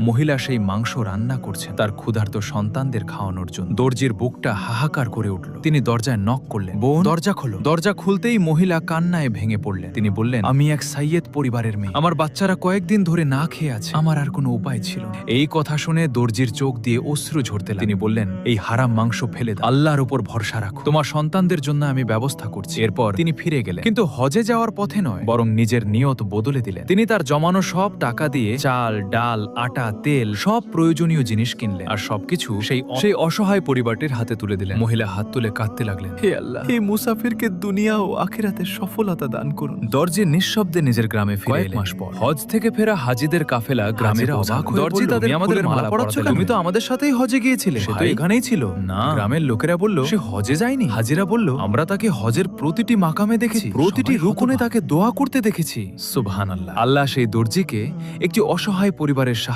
মহিলা সেই মাংস রান্না করছেন তার ক্ষুধার্ত সন্তানদের খাওয়ানোর জন্য। দর্জির বুকটা হাহাকার করে উঠল। তিনি দরজায় নক করলেন, বোন দরজা খোলো। দরজা খুলতেই মহিলা কান্নায় ভেঙে পড়লেন। তিনি বললেন, আমি এক সাইয়েদ পরিবারের মেয়ে, আমার বাচ্চারা কয়েকদিন ধরে না খেয়ে আছে, আমার আর কোনো উপায় ছিল না। এই কথা শুনে দর্জির চোখ দিয়ে অশ্রু ঝরতে লাগল। তিনি বললেন, এই হারাম মাংস ফেলে দাও, আল্লাহর উপর ভরসা রাখো, তোমার সন্তানদের জন্য আমি ব্যবস্থা করছি। এরপর তিনি ফিরে গেলেন, কিন্তু হজে যাওয়ার পথে নয়, বরং নিজের নিয়ত বদলে দিলেন। তিনি তার জমানো সব টাকা দিয়ে চাল, ডাল, আটা, তেল, সব প্রয়োজনীয় জিনিস কিনলেন আর সবকিছু সেই অসহায় পরিবারটির হাতে তুলে দিলেন। মহিলা হাত তুলে কাঁদতে লাগলেন, হে আল্লাহ, এই মুসাফিরকে দুনিয়া ও আখিরাতে সফলতা দান করুন। দর্জি নিঃশব্দে নিজের গ্রামে ফিরে এলেন। মাস পর হজ থেকে ফেরা হাজিদের কাফেলা গ্রামের অবাক হয়ে দর্জি তাদের আমাদের মালা পরাচ্ছ, তুমি তো আমাদের সাথেই হজে গিয়েছিলে, সে তো এখানেই ছিল। না, গ্রামের লোকেরা বলল, সে হজে যায়নি। হাজিরা বলল, আমরা তাকে হজের প্রতিটি মাকামে দেখেছি, প্রতিটি রুকুনে তাকে দোয়া করতে দেখেছি। সুবহানাল্লাহ। আল্লাহ সেই দর্জিকে একটি অসহায় পরিবারের সাহায্য